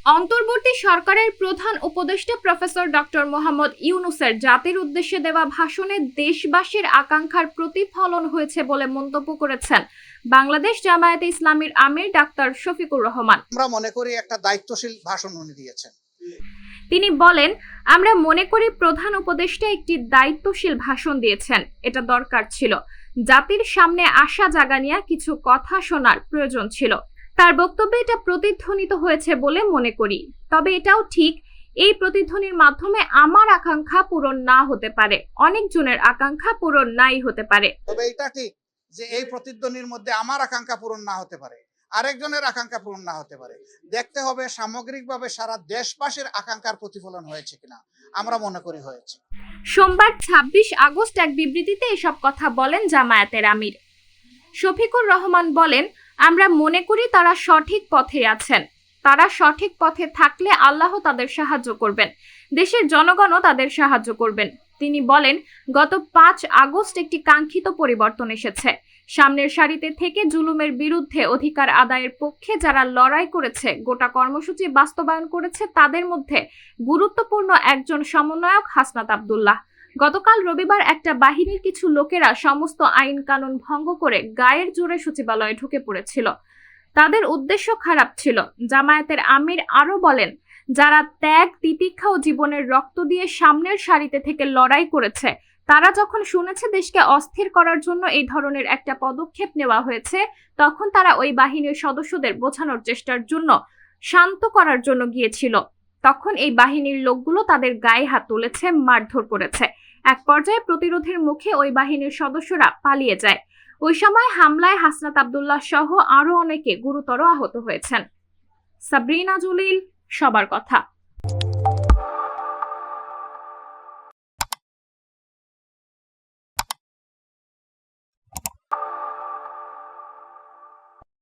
অন্তর্বর্তী সরকারের প্রধান উপদেষ্টা প্রফেসর ডক্টর মোহাম্মদ ইউনূসের জাতির উদ্দেশ্যে দেওয়া ভাষণে দেশবাসীর আকাঙ্ক্ষার প্রতিফলন হয়েছে বলে মন্তব্য করেছেন বাংলাদেশ জামায়াতে ইসলামীর আমির ডাক্তার শফিকুর রহমান। আমরা মনে করি একটা দায়িত্বশীল ভাষণ উনি দিয়েছেন। তিনি বলেন, আমরা মনে করি প্রধান উপদেষ্টা একটি দায়িত্বশীল ভাষণ দিয়েছেন। এটা দরকার ছিল। জাতির সামনে আশা জাগানিয়া কিছু কথা শোনার প্রয়োজন ছিল। তার বক্তব্যে এটা প্রতিধ্বনিত হয়েছে বলে মনে করি। তবে এটাও ঠিক, এই প্রতিধ্বনির মাধ্যমে আমার আকাঙ্ক্ষা পূরণ না হতে পারে, অনেকজনের আকাঙ্ক্ষা পূরণ নাই হতে পারে। তবে এটা ঠিক যে এই প্রতিধ্বনির মধ্যে আমার আকাঙ্ক্ষা পূরণ না হতে পারে, আরেকজনের আকাঙ্ক্ষা পূরণ না হতে পারে। দেখতে হবে সামগ্রিকভাবে সারা দেশবাসীর আকাঙ্ক্ষার প্রতিফলন হয়েছে কিনা। আমরা মনে করি হয়েছে। সোমবার ২৬ আগস্ট এক বিবৃতিতে এসব কথা বলেন জামায়াতের আমির শফিকুর রহমান। বলেন, আমরা মনে করি তারা সঠিক পথে আছেন। তারা সঠিক পথে থাকলে আল্লাহ তাদের সাহায্য করবেন, দেশের জনগণও তাদের সাহায্য করবেন। তিনি বলেন, গত ৫ আগস্ট একটি কাঙ্ক্ষিত পরিবর্তন এসেছে। সামনের সারিতে থেকে জুলুমের বিরুদ্ধে অধিকার আদায়ের পক্ষে যারা লড়াই করেছে, গোটা কর্মসূচি বাস্তবায়ন করেছে, তাদের মধ্যে গুরুত্বপূর্ণ একজন সমন্বয়ক হাসনাত আব্দুল্লাহ। গতকাল রবিবার একটা বাহিনীর কিছু লোকেরা সমস্ত আইন কানুন ভঙ্গ করে গায়ের জোরে সচিবালয়ে ঢুকে পড়েছিল। তাদের উদ্দেশ্য খারাপ ছিল। জামায়াতের আমির আরো বলেন, যারা ত্যাগ, তিতিক্ষা ও জীবনের রক্ত দিয়ে সামনের সারিতে থেকে লড়াই করেছে, তারা যখন শুনেছে দেশকে অস্থির করার জন্য এই ধরনের একটা পদক্ষেপ নেওয়া হয়েছে, তখন তারা ওই বাহিনীর সদস্যদের বোঝানোর চেষ্টার জন্য, শান্ত করার জন্য গিয়েছিল। তখন এই বাহিনীর লোকগুলো তাদের গায়ে হাত তুলেছে, মারধর করেছে। এক পর্যায়ে প্রতিরোধের মুখে ওই বাহিনীর সদস্যরা পালিয়ে যায়। ওই সময় হামলায় হাসনাত আব্দুল্লাহ সহ আরো অনেকে গুরুতর আহত হয়েছেন। সাবরিনা জলিল, সবার কথা।